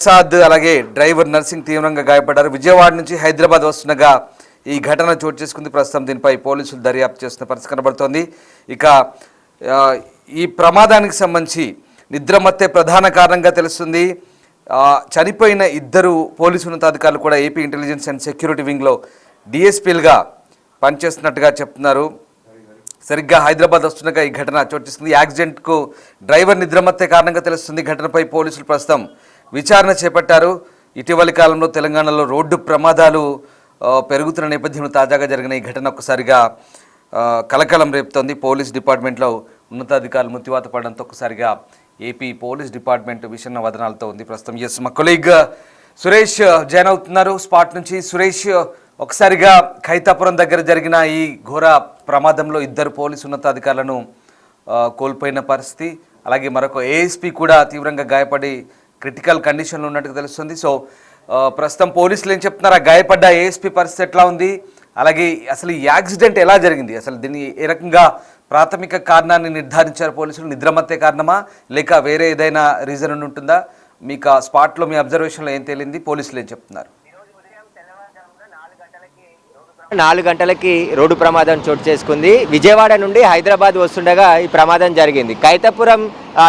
ప్రసాద్ అలాగే driver nursing తీవ్రంగా గాయపడ్డారు. విజయవాడ నుంచి హైదరాబాద్ వస్తుండగా ఈ ఘటన చోటు చేసుకుంది. ప్రస్తుతం దీనిపై పోలీసులు దర్యాప్తు చేస్తున్న పరిస్థితి కనబడుతోంది. ఇక ఈ ప్రమాదానికి సంబంధించి నిద్రమత్తే ప్రధాన కారణంగా తెలుస్తుంది. చనిపోయిన ఇద్దరు పోలీసు ఉన్నతాధికారులు కూడా ఏపీ ఇంటెలిజెన్స్ అండ్ సెక్యూరిటీ వింగ్లో డిఎస్పీలుగా పనిచేస్తున్నట్టుగా చెప్తున్నారు. సరిగ్గా హైదరాబాద్ వస్తుండగా ఈ ఘటన చోటు చేసుకుంది. యాక్సిడెంట్కు డ్రైవర్ నిద్రమత్తే కారణంగా తెలుస్తుంది. ఘటనపై పోలీసులు ప్రస్తుతం విచారణ చేపట్టారు. ఇటీవలి కాలంలో తెలంగాణలో రోడ్డు ప్రమాదాలు పెరుగుతున్న నేపథ్యంలో తాజాగా జరిగిన ఈ ఘటన ఒక్కసారిగా కలకలం రేపుతోంది. పోలీస్ డిపార్ట్మెంట్లో ఉన్నతాధికారులు మృత్యువాత పడడంతో ఒక్కసారిగా ఏపీ పోలీస్ డిపార్ట్మెంట్ విషణ వదనాలతో ఉంది. ప్రస్తుతం మా కొలీగ్ సురేష్ జాయిన్ అవుతున్నారు స్పాట్ నుంచి. సురేష్, ఒకసారిగా ఖైతాపురం దగ్గర జరిగిన ఈ ఘోర ప్రమాదంలో ఇద్దరు పోలీసు ఉన్నతాధికారులను కోల్పోయిన పరిస్థితి, అలాగే మరొక ఏఎస్పీ కూడా తీవ్రంగా గాయపడి క్రిటికల్ కండిషన్లో ఉన్నట్టుగా తెలుస్తుంది. సో ప్రస్తుతం పోలీసులు ఏం చెప్తున్నారు? ఆ గాయపడ్డ ఏఎస్పీ పరిస్థితి ఎట్లా ఉంది? అలాగే అసలు ఈ యాక్సిడెంట్ ఎలా జరిగింది? అసలు దీన్ని ఏ రకంగా ప్రాథమిక కారణాన్ని నిర్ధారించారు పోలీసులు? నిద్రమత్తే కారణమా లేక వేరే ఏదైనా రీజన్ ఉంటుందా? మీకు స్పాట్లో మీ అబ్జర్వేషన్లో ఏం తేలింది? పోలీసులు ఏం చెప్తున్నారు? 4 గంటలకి రోడ్డు ప్రమాదం చోటు చేసుకుంది. విజయవాడ నుండి హైదరాబాద్ వస్తుండగా ఈ ప్రమాదం జరిగింది. ఖైతాపురం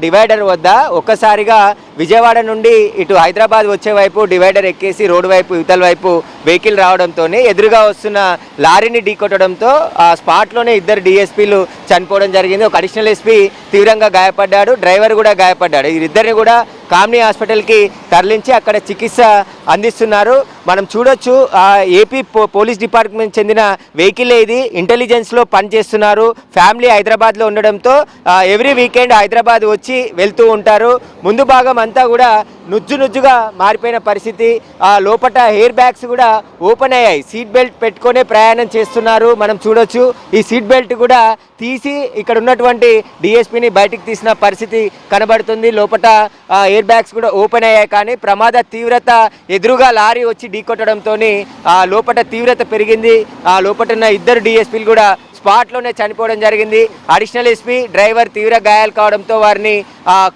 డివైడర్ వద్ద ఒక్కసారిగా విజయవాడ నుండి ఇటు హైదరాబాద్ వచ్చే వైపు డివైడర్ ఎక్కేసి రోడ్డు వైపు ఇవతల వైపు వెహికల్ రావడంతో ఎదురుగా వస్తున్న లారీని ఢీకొట్టడంతో ఆ స్పాట్లోనే ఇద్దరు డిఎస్పీలు చనిపోవడం జరిగింది. ఒక అడిషనల్ ఎస్పీ తీవ్రంగా గాయపడ్డాడు, డ్రైవర్ కూడా గాయపడ్డాడు. వీరిద్దరిని కూడా కామ్నీ హాస్పిటల్కి తరలించి అక్కడ చికిత్స అందిస్తున్నారు. మనం చూడొచ్చు ఏపీ పోలీస్ డిపార్ట్మెంట్ చెందిన వెహికల్ ఇది. ఇంటెలిజెన్స్లో పనిచేస్తున్నారు. ఫ్యామిలీ హైదరాబాద్లో ఉండడంతో ఎవ్రీ వీకెండ్ హైదరాబాద్ వచ్చి వెళ్తూ ఉంటారు. ముందు భాగం అంతా కూడా నుజ్జుగా మారిపోయిన పరిస్థితి. లోపల హెయిర్ బ్యాగ్స్ కూడా ఓపెన్ అయ్యాయి. సీట్ బెల్ట్ పెట్టుకునే ప్రయాణం చేస్తున్నారు. మనం చూడొచ్చు ఈ సీట్ బెల్ట్ కూడా తీసి ఇక్కడ ఉన్నటువంటి డిఎస్పీని బయటికి తీసిన పరిస్థితి కనబడుతుంది. లోపల ఎయిర్ బ్యాగ్స్ కూడా ఓపెన్ అయ్యాయి. కానీ ప్రమాద తీవ్రత ఎదురుగా లారీ వచ్చి ఢీకొట్టడంతో లోపల తీవ్రత పెరిగింది. లోపల ఉన్న ఇద్దరు డిఎస్పీలు కూడా స్పాట్లోనే చనిపోవడం జరిగింది. అడిషనల్ ఎస్పీ డ్రైవర్ తీవ్ర గాయాలు కావడంతో వారిని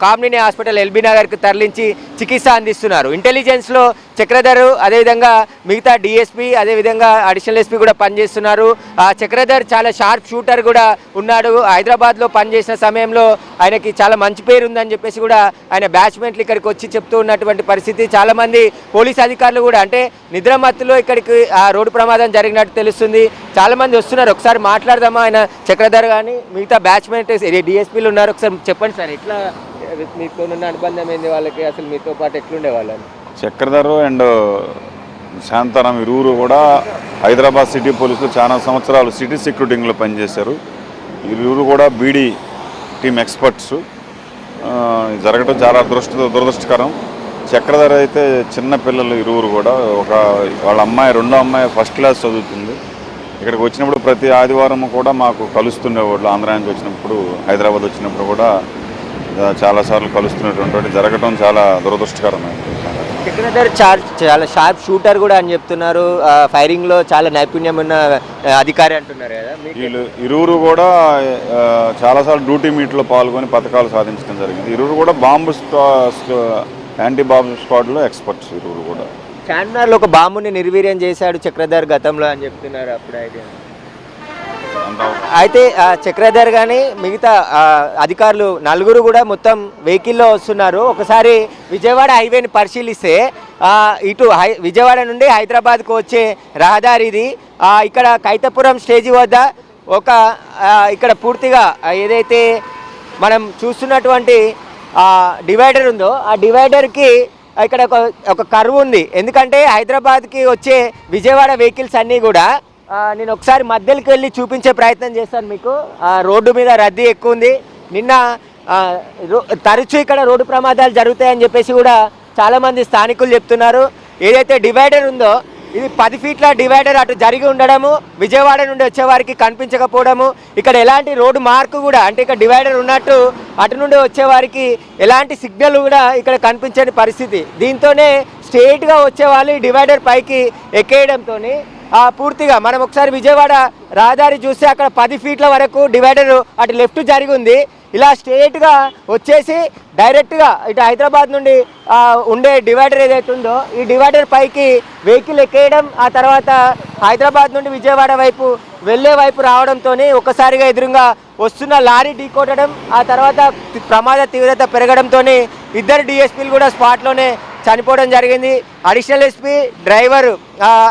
కామినేని హాస్పిటల్ ఎల్బీ నగర్కి తరలించి చికిత్స అందిస్తున్నారు. ఇంటెలిజెన్స్లో చక్రధర్, అదేవిధంగా మిగతా డిఎస్పీ, అదేవిధంగా అడిషనల్ ఎస్పీ కూడా పనిచేస్తున్నారు. చక్రధర్ చాలా షార్ప్ షూటర్ కూడా ఉన్నాడు. హైదరాబాద్లో పనిచేసిన సమయంలో ఆయనకి చాలా మంచి పేరు ఉందని చెప్పేసి కూడా ఆయన బ్యాచ్మెంట్లు ఇక్కడికి వచ్చి చెప్తూ ఉన్నటువంటి పరిస్థితి. చాలామంది పోలీస్ అధికారులు కూడా అంటే నిద్రమత్తులో ఇక్కడికి రోడ్డు ప్రమాదం జరిగినట్టు తెలుస్తుంది. చాలామంది వస్తున్నారు. ఒకసారి మాట్లాడదామా? ఆయన చక్రధర్ కానీ మిగతా బ్యాచ్మెంట్ డిఎస్పీలు ఉన్నారు. ఒకసారి చెప్పండి సార్, ఎట్లా మీతో ఉన్న అనుబంధం ఏంది వాళ్ళకి? అసలు మీతో పాటు ఎట్లుండే వాళ్ళని? చక్రధర్ అండ్ శాంతారాం ఇరువురు కూడా హైదరాబాద్ సిటీ పోలీసులో చాలా సంవత్సరాలు సిటీ సెక్యూరిటీలో పనిచేశారు. ఇరువురు కూడా బీడీ టీమ్ ఎక్స్పర్ట్స్. జరగడం చాలా దురదృష్టకరం. చక్రధర్ అయితే చిన్న పిల్లలు ఇరువురు కూడా, వాళ్ళ అమ్మాయి రెండో అమ్మాయి ఫస్ట్ క్లాస్ చదువుతుంది. ఇక్కడికి వచ్చినప్పుడు ప్రతి ఆదివారం కూడా మాకు కలుస్తుండేవాళ్ళు. ఆంధ్ర నుంచి వచ్చినప్పుడు, హైదరాబాద్ వచ్చినప్పుడు కూడా చాలాసార్లు కలుస్తున్నటువంటి జరగడం చాలా దురదృష్టకరమైనది. చక్రధర్ చాలా షార్ప్ షూటర్ కూడా అని చెప్తున్నారు. ఫైరింగ్లో చాలా నైపుణ్యం ఉన్న అధికారి అంటున్నారు కదా. వీళ్ళు ఇరువురు కూడా చాలాసార్లు డ్యూటీ మీట్లో పాల్గొని పథకాలు సాధించడం జరిగింది. ఇరువురు కూడా యాంటీ బాంబు స్క్వాడ్లో ఎక్స్పర్ట్స్. ఇరువురు కూడా చార్మినార్లో ఒక బాంబుని నిర్వీర్యం చేశాడు చక్రధర్ గతంలో అని చెప్తున్నారు. అప్పుడు అయితే చక్రధర్ కానీ మిగతా అధికారులు నలుగురు కూడా మొత్తం వెహికల్లో వస్తున్నారు. ఒకసారి విజయవాడ హైవేని పరిశీలిస్తే ఇటు విజయవాడ నుండి హైదరాబాద్కు వచ్చే రహదారి ఇది. ఇక్కడ ఖైతాపురం స్టేజీ వద్ద ఇక్కడ పూర్తిగా ఏదైతే మనం చూస్తున్నటువంటి డివైడర్ ఉందో ఆ డివైడర్కి ఇక్కడ ఒక కర్వ్ ఉంది. ఎందుకంటే హైదరాబాద్కి వచ్చే విజయవాడ వెహికల్స్ అన్నీ కూడా నేను ఒకసారి మధ్యలోకి వెళ్ళి చూపించే ప్రయత్నం చేస్తాను మీకు. రోడ్డు మీద రద్దీ ఎక్కువ ఉంది. నిన్న తరచూ ఇక్కడ రోడ్డు ప్రమాదాలు జరుగుతాయని చెప్పేసి కూడా చాలామంది స్థానికులు చెప్తున్నారు. ఏదైతే డివైడర్ ఉందో ఇది 10 ఫీట్ల డివైడర్ అటు జరిగి ఉండడము, విజయవాడ నుండి వచ్చేవారికి కనిపించకపోవడము, ఇక్కడ ఎలాంటి రోడ్డు మార్కు కూడా అంటే ఇక్కడ డివైడర్ ఉన్నట్టు అటు నుండి వచ్చేవారికి ఎలాంటి సిగ్నల్ కూడా ఇక్కడ కనిపించని పరిస్థితి. దీంతోనే స్ట్రెయిట్గా వచ్చేవాళ్ళు డివైడర్ పైకి ఎక్కేయడంతో పూర్తిగా మనం ఒకసారి విజయవాడ రహదారి చూస్తే అక్కడ 10 ఫీట్ల వరకు డివైడర్ అటు లెఫ్ట్ జరిగి ఉంది. ఇలా స్ట్రేట్గా వచ్చేసి డైరెక్ట్గా ఇటు హైదరాబాద్ నుండి ఉండే డివైడర్ ఏదైతే ఉందో ఈ డివైడర్ పైకి వెహికల్ ఎక్కేయడం, ఆ తర్వాత హైదరాబాద్ నుండి విజయవాడ వైపు వెళ్ళే వైపు రావడంతో ఒక్కసారిగా ఎదురుగా వస్తున్న లారీ ఢీకొట్టడం, ఆ తర్వాత ప్రమాద తీవ్రత పెరగడంతో ఇద్దరు డిఎస్పీలు కూడా స్పాట్లోనే చనిపోవడం జరిగింది. అడిషనల్ ఎస్పీ, డ్రైవర్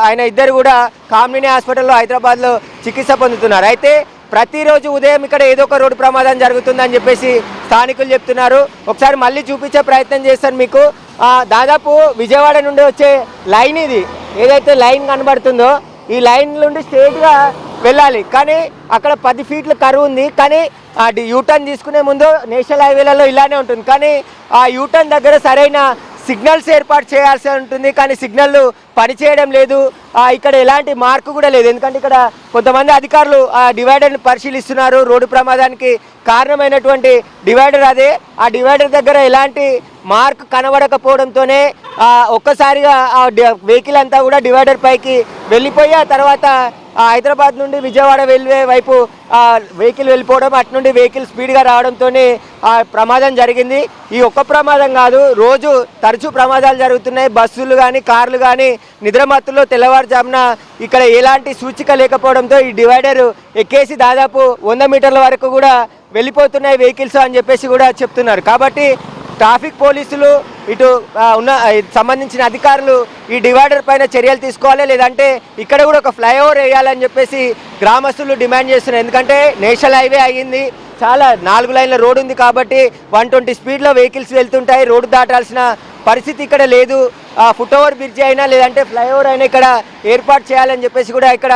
ఆయన ఇద్దరు కూడా కామినేని హాస్పిటల్లో హైదరాబాద్లో చికిత్స పొందుతున్నారు. అయితే ప్రతిరోజు ఉదయం ఇక్కడ ఏదో ఒక రోడ్డు ప్రమాదం జరుగుతుందని చెప్పేసి స్థానికులు చెప్తున్నారు. ఒకసారి మళ్ళీ చూపించే ప్రయత్నం చేస్తాను మీకు. దాదాపు విజయవాడ నుండి వచ్చే లైన్ ఇది, ఏదైతే లైన్ కనబడుతుందో ఈ లైన్ నుండి స్ట్రేట్గా వెళ్ళాలి, కానీ అక్కడ 10 ఫీట్ల కరువు ఉంది. కానీ యూటర్న్ తీసుకునే ముందు నేషనల్ హైవేలలో ఇలానే ఉంటుంది, కానీ ఆ యూటర్న్ దగ్గర సరైన సిగ్నల్స్ ఏర్పాటు చేయాల్సి ఉంటుంది, కానీ సిగ్నల్ పనిచేయడం లేదు. ఇక్కడ ఎలాంటి మార్కు కూడా లేదు, ఎందుకంటే ఇక్కడ కొంతమంది అధికారులు ఆ డివైడర్ని పరిశీలిస్తున్నారు. రోడ్డు ప్రమాదానికి కారణమైనటువంటి డివైడర్ అదే. ఆ డివైడర్ దగ్గర ఎలాంటి మార్క్ కనబడకపోవడంతోనే ఒక్కసారిగా ఆ వెహికల్ అంతా కూడా డివైడర్ పైకి వెళ్ళిపోయి ఆ తర్వాత హైదరాబాద్ నుండి విజయవాడ వెళ్ళే వైపు వెహికల్ వెళ్ళిపోవడం, అటు నుండి వెహికల్ స్పీడ్గా రావడంతో ప్రమాదం జరిగింది. ఈ ఒక్క ప్రమాదం కాదు, రోజు తరచూ ప్రమాదాలు జరుగుతున్నాయి. బస్సులు కానీ కార్లు కానీ నిద్రమత్తులో తెల్లవారుజామున ఇక్కడ ఎలాంటి సూచిక లేకపోవడంతో ఈ డివైడర్ ఎక్కేసి దాదాపు 100 మీటర్ల వరకు కూడా వెళ్ళిపోతున్నాయి వెహికల్స్ అని చెప్పేసి కూడా చెప్తున్నారు. కాబట్టి ట్రాఫిక్ పోలీసులు ఇటు సంబంధించిన అధికారులు ఈ డివైడర్ పైన చర్యలు తీసుకోవాలి, లేదంటే ఇక్కడ కూడా ఒక ఫ్లైఓవర్ వేయాలని చెప్పేసి గ్రామస్తులు డిమాండ్ చేస్తున్నారు. ఎందుకంటే నేషనల్ హైవే అయ్యింది, చాలా 4 లైన్ల రోడ్డు ఉంది కాబట్టి 120 స్పీడ్లో వెహికల్స్ వెళ్తుంటాయి. రోడ్డు దాటాల్సిన పరిస్థితి ఇక్కడ లేదు. ఫుట్ ఓవర్ బ్రిడ్జ్ అయినా లేదంటే ఫ్లైఓవర్ అయినా ఇక్కడ ఏర్పాటు చేయాలని చెప్పేసి కూడా ఇక్కడ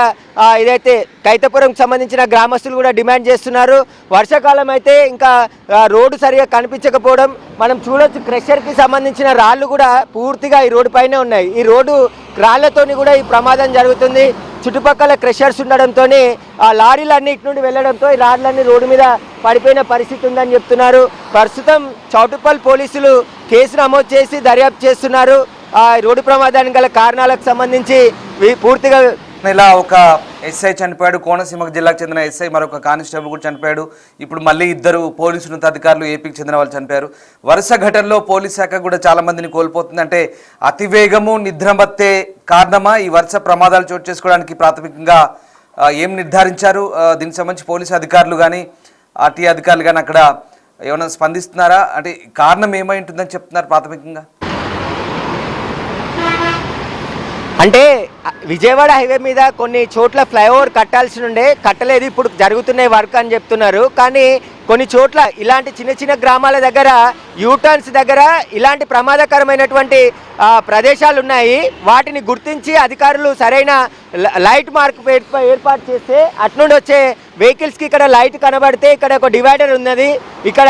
ఇదైతే కైతపురంకి సంబంధించిన గ్రామస్తులు కూడా డిమాండ్ చేస్తున్నారు. వర్షాకాలం అయితే ఇంకా రోడ్డు సరిగా కనిపించకపోవడం మనం చూడొచ్చు. క్రషర్కి సంబంధించిన రాళ్ళు కూడా పూర్తిగా ఈ రోడ్డు పైనే ఉన్నాయి. ఈ రోడ్డు రాళ్లతోని కూడా ఈ ప్రమాదం జరుగుతుంది. చుట్టుపక్కల క్రషర్స్ ఉండడంతో ఆ లారీలన్నీ ఇటు నుండి వెళ్ళడంతో ఈ రాళ్ళన్నీ రోడ్డు మీద పడిపోయిన పరిస్థితి ఉందని చెప్తున్నారు. ప్రస్తుతం చౌటుప్పల్ పోలీసులు కేసు నమోదు చేసి దర్యాప్తు చేస్తున్నారు. ఆ రోడ్డు ప్రమాదానికి గల కారణాలకు సంబంధించి పూర్తిగా ఇలా ఒక ఎస్ఐ చనిపోయాడు, కోనసీమ జిల్లాకు చెందిన ఎస్ఐ, మరొక కానిస్టేబుల్ కూడా చనిపోయాడు. ఇప్పుడు మళ్ళీ 2 పోలీసు ఉన్నతాధికారులు ఏపీకి చెందిన వాళ్ళు చనిపోయారు. వరుస ఘటనలో పోలీస్ శాఖ కూడా చాలా మందిని కోల్పోతుంది. అంటే అతివేగము, నిద్రమత్తే కారణమా ఈ వరుస ప్రమాదాలు చోటు చేసుకోవడానికి? ప్రాథమికంగా ఏం నిర్ధారించారు? దీనికి సంబంధించి పోలీసు అధికారులు కానీ ఆర్టీ అధికారులు కానీ అక్కడ ఏమైనా స్పందిస్తున్నారా? అంటే కారణం ఏమై ఉంటుందని చెప్తున్నారు ప్రాథమికంగా? అంటే విజయవాడ హైవే మీద కొన్ని చోట్ల ఫ్లైఓవర్ కట్టాల్సి ఉండే, కట్టలేదు, ఇప్పుడు జరుగుతున్నాయి వర్క్ అని చెప్తున్నారు. కానీ కొన్ని చోట్ల ఇలాంటి చిన్న చిన్న గ్రామాల దగ్గర యూటర్న్స్ దగ్గర ఇలాంటి ప్రమాదకరమైనటువంటి ప్రదేశాలు ఉన్నాయి. వాటిని గుర్తించి అధికారులు సరైన లైట్ మార్క్ ఏర్పాటు చేస్తే అట్నుండి వచ్చే వెహికల్స్కి ఇక్కడ లైట్ కనబడితే ఇక్కడ ఒక డివైడర్ ఉన్నది, ఇక్కడ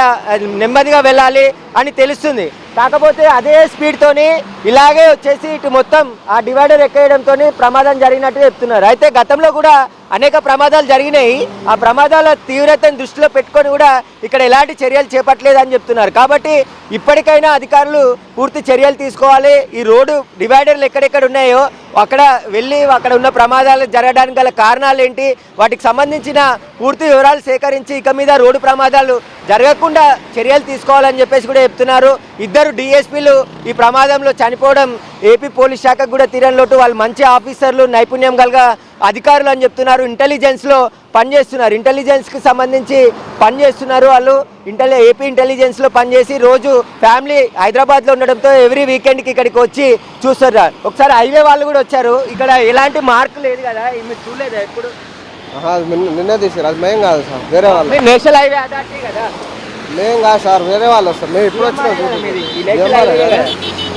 నెమ్మదిగా వెళ్ళాలి అని తెలుస్తుంది. కాకపోతే అదే స్పీడ్తోని ఇలాగే వచ్చేసి ఇటు మొత్తం ఆ డివైడర్ ఎక్కేయడంతో ప్రమాదం జరిగినట్టు చెప్తున్నారు. అయితే గతంలో కూడా అనేక ప్రమాదాలు జరిగినాయి. ఆ ప్రమాదాల తీవ్రతను దృష్టిలో పెట్టుకొని కూడా ఇక్కడ ఎలాంటి చర్యలు చేపట్టలేదని చెప్తున్నారు. కాబట్టి ఇప్పటికైనా అధికారులు పూర్తి చర్యలు తీసుకోవాలి. ఈ రోడ్డు డివైడర్లు ఎక్కడెక్కడ ఉన్నాయో అక్కడ వెళ్ళి అక్కడ ఉన్న ప్రమాదాలు జరగడానికి గల కారణాలు ఏంటి, వాటికి సంబంధించిన పూర్తి వివరాలు సేకరించి ఇక మీద రోడ్డు ప్రమాదాలు జరగకుండా చర్యలు తీసుకోవాలని చెప్పేసి కూడా చెప్తున్నారు. 2 డిఎస్పీలు ఈ ప్రమాదంలో చనిపోవడం ఏపీ పోలీస్ శాఖకు కూడా తీరని లోటు. వాళ్ళు మంచి ఆఫీసర్లు, నైపుణ్యం కలిగ అధికారులు అని చెప్తున్నారు. ఇంటెలిజెన్స్లో పనిచేస్తున్నారు, ఇంటెలిజెన్స్కి సంబంధించి పనిచేస్తున్నారు వాళ్ళు. ఏపీ ఇంటెలిజెన్స్లో పనిచేసి రోజు ఫ్యామిలీ హైదరాబాద్లో ఉండడంతో ఎవ్రీ వీకెండ్కి ఇక్కడికి వచ్చి చూస్తున్నారు. ఒకసారి హైవే వాళ్ళు కూడా వచ్చారు. ఇక్కడ ఎలాంటి మార్కు లేదు కదా, మీరు చూడలేదా ఎప్పుడు? నిన్నే తీసారు, అది మేము కాదు సార్, వేరే వాళ్ళు. నేషనల్ హైవే అథారిటీ కదా? మేము కాదు సార్, వేరే వాళ్ళు వస్తారు. మేము ఇప్పుడు వచ్చినాం,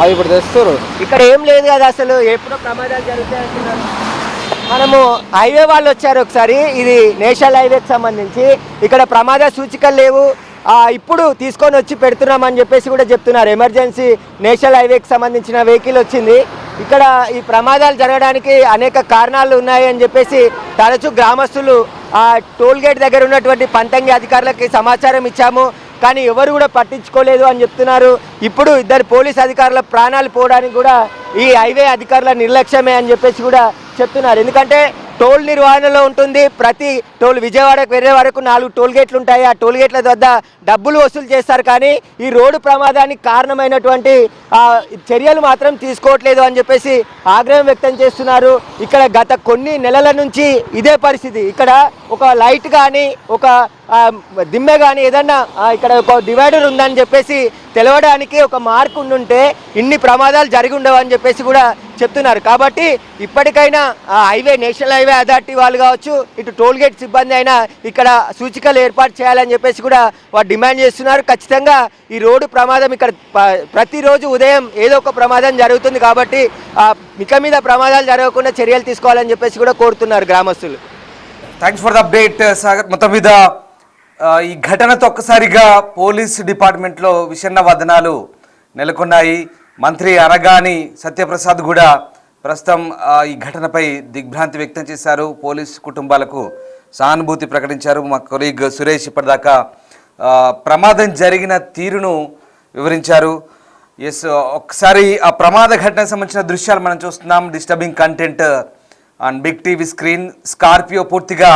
అది ఇప్పుడు తెస్తారు. ఇక్కడ ఏం లేదు కదా అసలు, ఎప్పుడో ప్రమాదాలు జరుగుతాయి అంటున్నారు. మనము హైవే వాళ్ళు వచ్చారు ఒకసారి, ఇది నేషనల్ హైవేకి సంబంధించి ఇక్కడ ప్రమాద సూచికలు లేవు, ఇప్పుడు తీసుకొని వచ్చి పెడుతున్నామని చెప్పేసి కూడా చెప్తున్నారు. ఎమర్జెన్సీ నేషనల్ హైవేకి సంబంధించిన వెహికల్ వచ్చింది. ఇక్కడ ఈ ప్రమాదాలు జరగడానికి అనేక కారణాలు ఉన్నాయి అని చెప్పేసి తరచూ గ్రామస్తులు టోల్ గేట్ దగ్గర ఉన్నటువంటి పంతంగి అధికారులకి సమాచారం ఇచ్చాము, కానీ ఎవరు కూడా పట్టించుకోలేదు అని చెప్తున్నారు. ఇప్పుడు 2 పోలీస్ అధికారుల ప్రాణాలు పోవడానికి కూడా ఈ హైవే అధికారుల నిర్లక్ష్యమే అని చెప్పేసి కూడా చెప్తున్నారు. ఎందుకంటే టోల్ నిర్వహణలో ఉంటుంది. ప్రతి టోల్ విజయవాడకు వెళ్ళే వరకు 4 టోల్ గేట్లు ఉంటాయి. ఆ టోల్ గేట్ల వద్ద డబ్బులు వసూలు చేస్తారు. కానీ ఈ రోడ్డు ప్రమాదానికి కారణమైనటువంటి చర్యలు మాత్రం తీసుకోవట్లేదు అని చెప్పేసి ఆగ్రహం వ్యక్తం చేస్తున్నారు. ఇక్కడ గత కొన్ని నెలల నుంచి ఇదే పరిస్థితి. ఇక్కడ ఒక లైట్ కానీ ఒక దిమ్మె కానీ ఏదన్నా ఇక్కడ ఒక డివైడర్ ఉందని చెప్పేసి తెలవడానికి ఒక మార్క్ ఉండుంటే ఇన్ని ప్రమాదాలు జరిగి ఉండవు అని చెప్పేసి కూడా చెప్తున్నారు. కాబట్టి ఇప్పటికైనా హైవే నేషనల్ హైవే అథారిటీ వాళ్ళు కావచ్చు, ఇటు టోల్ గేట్ సిబ్బంది అయినా ఇక్కడ సూచికలు ఏర్పాటు చేయాలని చెప్పేసి కూడా వారు డిమాండ్ చేస్తున్నారు. ఖచ్చితంగా ఈ రోడ్డు ప్రమాదం ఇక్కడ ప్రతిరోజు ఉదయం ఏదో ఒక ప్రమాదం జరుగుతుంది. కాబట్టి ఇక మీద ప్రమాదాలు జరగకుండా చర్యలు తీసుకోవాలని చెప్పేసి కూడా కోరుతున్నారు గ్రామస్తులు. Thanks for the update Sagar. మొత్తం మీద ఈ ఘటనతో ఒక్కసారిగా పోలీస్ డిపార్ట్మెంట్లో విషన్న వదనాలు నెలకొన్నాయి. మంత్రి అనగాని సత్యప్రసాద్ కూడా ప్రస్తుతం ఈ ఘటనపై దిగ్భ్రాంతి వ్యక్తం చేశారు. పోలీస్ కుటుంబాలకు సానుభూతి ప్రకటించారు. మా కొలీగ్ సురేష్ ఇప్పటిదాకా ప్రమాదం జరిగిన తీరును వివరించారు. ఎస్, ఒకసారి ఆ ప్రమాద ఘటనకు సంబంధించిన దృశ్యాలు మనం చూస్తున్నాం. Disturbing content on big TV screen. Scorpio పూర్తిగా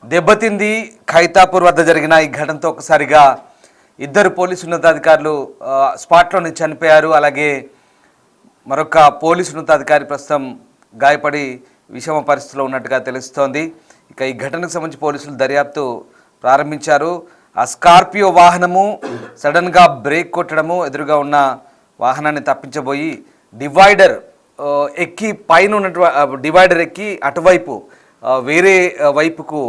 దెబ్బతింది. ఖైతాపూర్ వద్ద జరిగిన ఈ ఘటనతో ఒకసారిగా 2 పోలీసు ఉన్నతాధికారులు స్పాట్లోనే చనిపోయారు. అలాగే మరొక పోలీసు ఉన్నతాధికారి ప్రస్తుతం గాయపడి విషమ పరిస్థితిలో ఉన్నట్టుగా తెలుస్తోంది. ఇక ఈ ఘటనకు సంబంధించి పోలీసులు దర్యాప్తు ప్రారంభించారు. ఆ స్కార్పియో వాహనము సడన్గా బ్రేక్ కొట్టడము, ఎదురుగా ఉన్న వాహనాన్ని తప్పించబోయి డివైడర్ ఎక్కి పైన ఉన్నటువంటి డివైడర్ ఎక్కి అటువైపు వేరే వైపుకు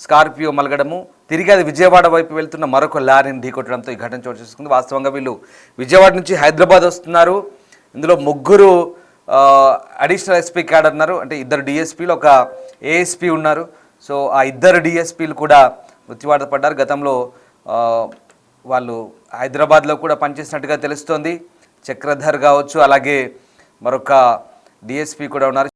స్కార్పియో మలగడము, తిరిగి అది విజయవాడ వైపు వెళ్తున్న మరొక లారీని ఢీకొట్టడంతో ఈ ఘటన చోటు చేసుకుంది. వాస్తవంగా వీళ్ళు విజయవాడ నుంచి హైదరాబాద్ వస్తున్నారు. ఇందులో 3 అడిషనల్ ఎస్పీ క్యాడర్ ఉన్నారు. అంటే 2 డిఎస్పీలు, ఒక ఏఎస్పీ ఉన్నారు. సో ఆ 2 డిఎస్పీలు కూడా మృత్యువాత పడ్డారు. గతంలో వాళ్ళు హైదరాబాద్లో కూడా పనిచేసినట్టుగా తెలుస్తోంది. చక్రధర్ కావచ్చు, అలాగే మరొక డిఎస్పీ కూడా ఉన్నారు.